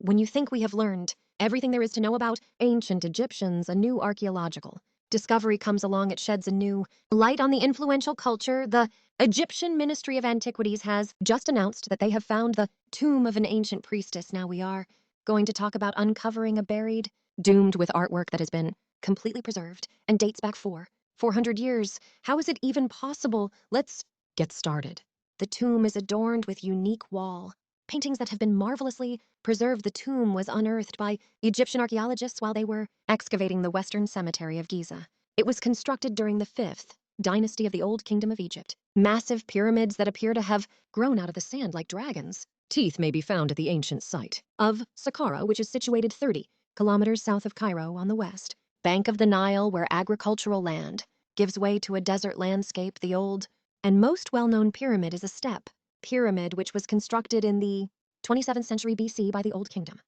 When you think we have learned everything there is to know about ancient Egyptians, a new archaeological discovery comes along. It sheds a new light on the influential culture. The Egyptian Ministry of Antiquities has just announced that they have found the tomb of an ancient priestess. Now we are going to talk about uncovering a buried, doomed with artwork that has been completely preserved and dates back 400 years. How is it even possible? Let's get started. The tomb is adorned with unique wall paintings that have been marvelously preserved. The tomb was unearthed by Egyptian archaeologists while they were excavating the Western Cemetery of Giza. It was constructed during the 5th dynasty of the Old Kingdom of Egypt. Massive pyramids that appear to have grown out of the sand like dragons. Teeth may be found at the ancient site of Saqqara, which is situated 30 kilometers south of Cairo on the west bank of the Nile, where agricultural land gives way to a desert landscape. The old and most well-known pyramid is a step pyramid which was constructed in the 27th century BC by the Old Kingdom.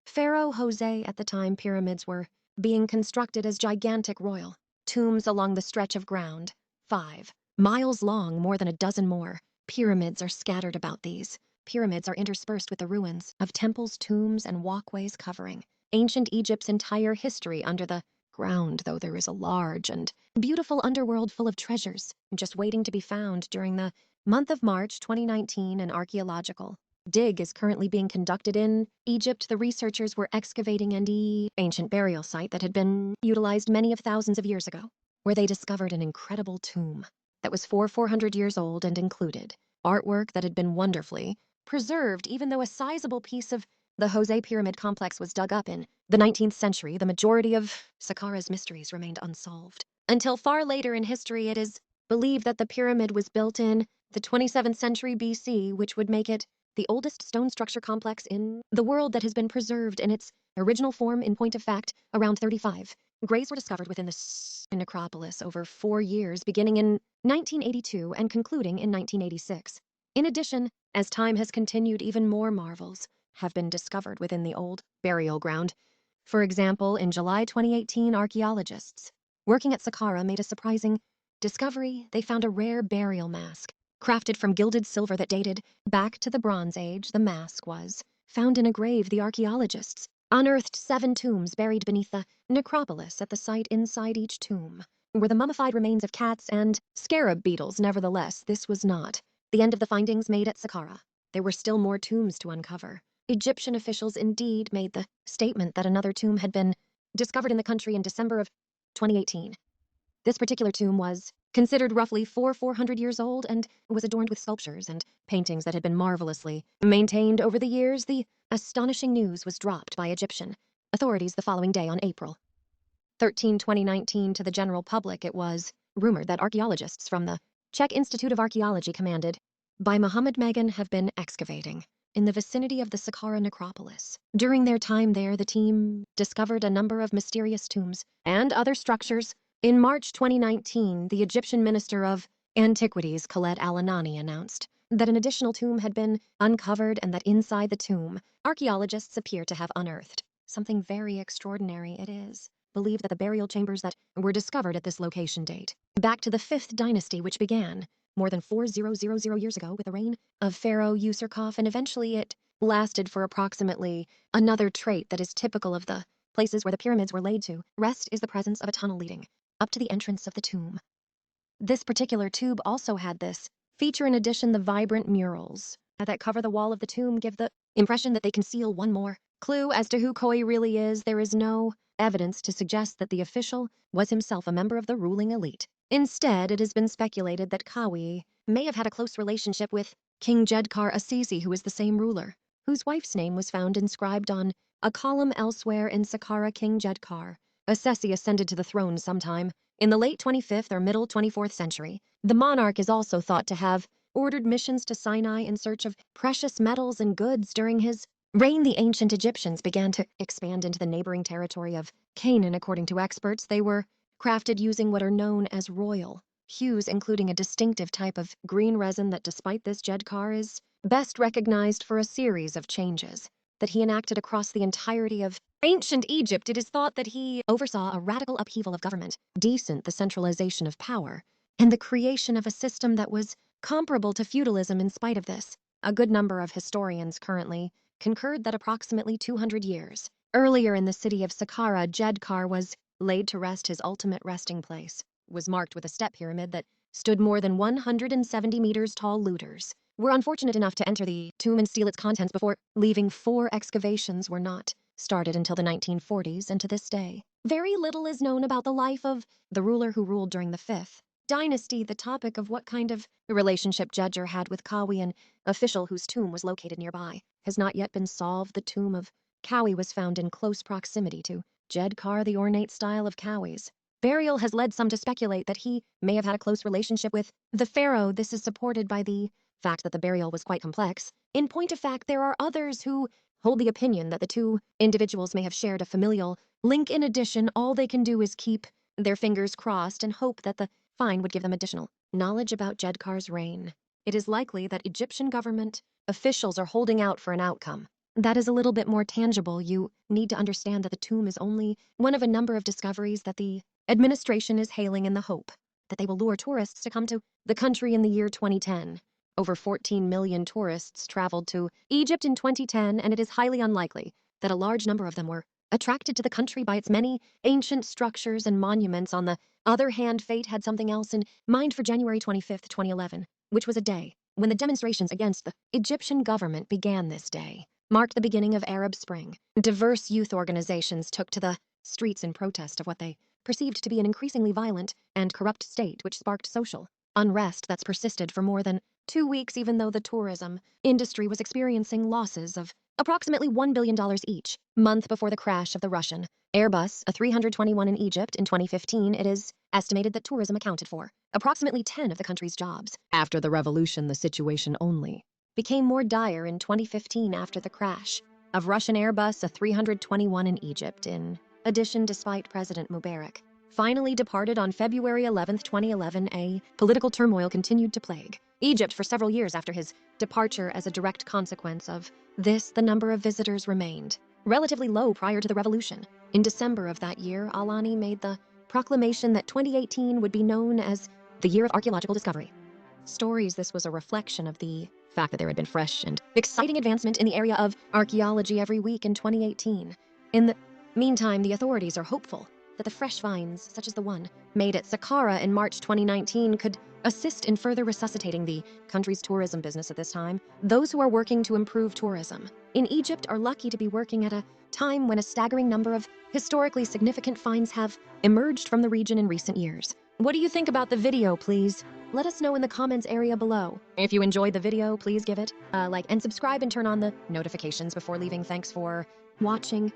Pharaoh Jose at the time pyramids were being constructed as gigantic royal tombs along the stretch of ground, 5 miles long. More than a dozen more pyramids are scattered about. These pyramids are interspersed with the ruins of temples, tombs, and walkways covering ancient Egypt's entire history under the ground, though there is a large and beautiful underworld full of treasures just waiting to be found. During the month of March 2019, an archaeological dig is currently being conducted in Egypt. The researchers were excavating an ancient burial site that had been utilized many of thousands of years ago, where they discovered an incredible tomb that was 400 years old and included artwork that had been wonderfully preserved. Even though a sizable piece of the Jose Pyramid complex was dug up in the 19th century, the majority of Saqqara's mysteries remained unsolved. Until far later in history, it is believed that the pyramid was built in the 27th century BC, which would make it the oldest stone structure complex in the world that has been preserved in its original form. In point of fact, around 35 graves were discovered within the necropolis over 4 years, beginning in 1982 and concluding in 1986. In addition, as time has continued, even more marvels have been discovered within the old burial ground. For example, in July 2018, archaeologists working at Saqqara made a surprising discovery. They found a rare burial mask crafted from gilded silver that dated back to the Bronze Age. The mask was found in a grave. The archaeologists unearthed 7 tombs buried beneath the necropolis. At the site inside each tomb were the mummified remains of cats and scarab beetles. Nevertheless, this was not the end of the findings made at Saqqara. There were still more tombs to uncover. Egyptian officials indeed made the statement that another tomb had been discovered in the country in December of 2018. This particular tomb was considered roughly 400 years old and was adorned with sculptures and paintings that had been marvelously maintained over the years. The astonishing news was dropped by Egyptian authorities the following day on April 13, 2019 to the general public. It was rumored that archaeologists from the Czech Institute of Archaeology, commanded by Mohammed Megan, have been excavating in the vicinity of the Saqqara necropolis. During their time there, the team discovered a number of mysterious tombs and other structures. In March 2019, the Egyptian Minister of Antiquities, Khaled Al-Anani, announced that an additional tomb had been uncovered and that inside the tomb, archaeologists appear to have unearthed something very extraordinary. It is believed that the burial chambers that were discovered at this location date back to the 5th dynasty, which began more than 4,000 years ago with the reign of Pharaoh Userkaf, and eventually it lasted for approximately. Another trait that is typical of the places where the pyramids were laid to rest is the presence of a tunnel leading up to the entrance of the tomb. This particular tube also had this feature. In addition, the vibrant murals that cover the wall of the tomb give the impression that they conceal one more clue as to who Khoi really is. There is no evidence to suggest that the official was himself a member of the ruling elite. Instead, it has been speculated that Khoi may have had a close relationship with King Jedkar Assisi, who is the same ruler, whose wife's name was found inscribed on a column elsewhere in Saqqara. King Jedkar Assisi ascended to the throne sometime in the late 25th or middle 24th century. The monarch is also thought to have ordered missions to Sinai in search of precious metals and goods. During his reign, the ancient Egyptians began to expand into the neighboring territory of Canaan. According to experts, they were crafted using what are known as royal hues, including a distinctive type of green resin that, despite this, Jedkar is best recognized for a series of changes that he enacted across the entirety of ancient Egypt. It is thought that he oversaw a radical upheaval of government, the centralization of power, and the creation of a system that was comparable to feudalism. In spite of this, a good number of historians currently concurred that approximately 200 years earlier in the city of Saqqara, Jedkar was laid to rest. His ultimate resting place was marked with a step pyramid that stood more than 170 meters tall. Looters were unfortunate enough to enter the tomb and steal its contents before leaving. 4 excavations were not started until the 1940s, and to this day, very little is known about the life of the ruler who ruled during the 5th dynasty. The topic of what kind of relationship Jedgar had with Kawi, an official whose tomb was located nearby, has not yet been solved. The tomb of Kawi was found in close proximity to Jedkar. The ornate style of Kawi's burial has led some to speculate that he may have had a close relationship with the pharaoh. This is supported by the fact that the burial was quite complex. In point of fact, there are others who hold the opinion that the two individuals may have shared a familial link. In addition, all they can do is keep their fingers crossed and hope that the find would give them additional knowledge about Jedkar's reign. It is likely that Egyptian government officials are holding out for an outcome that is a little bit more tangible. You need to understand that the tomb is only one of a number of discoveries that the administration is hailing in the hope that they will lure tourists to come to the country. In the year 2010, over 14 million tourists traveled to Egypt in 2010, and it is highly unlikely that a large number of them were attracted to the country by its many ancient structures and monuments. On the other hand, fate had something else in mind for January 25, 2011, which was a day when the demonstrations against the Egyptian government began. This day marked the beginning of Arab Spring. Diverse youth organizations took to the streets in protest of what they perceived to be an increasingly violent and corrupt state, which sparked social unrest that's persisted for more than 2 weeks. Even though the tourism industry was experiencing losses of approximately $1 billion each month before the crash of the Russian Airbus A321 in Egypt in 2015, it is estimated that tourism accounted for approximately 10 of the country's jobs. After the revolution, the situation only became more dire in 2015 after the crash of Russian Airbus A321 in Egypt. In addition, despite President Mubarak finally departed on February 11, 2011, a political turmoil continued to plague Egypt for several years after his departure. As a direct consequence of this, the number of visitors remained relatively low prior to the revolution. In December of that year, Alani made the proclamation that 2018 would be known as the year of archaeological discovery. Stories. This was a reflection of the fact that there had been fresh and exciting advancement in the area of archaeology every week in 2018. In the meantime, the authorities are hopeful that the fresh finds, such as the one made at Saqqara in March 2019, could assist in further resuscitating the country's tourism business at this time. Those who are working to improve tourism in Egypt are lucky to be working at a time when a staggering number of historically significant finds have emerged from the region in recent years. What do you think about the video? Please let us know in the comments area below. If you enjoyed the video, please give it a like and subscribe and turn on the notifications before leaving. Thanks for watching.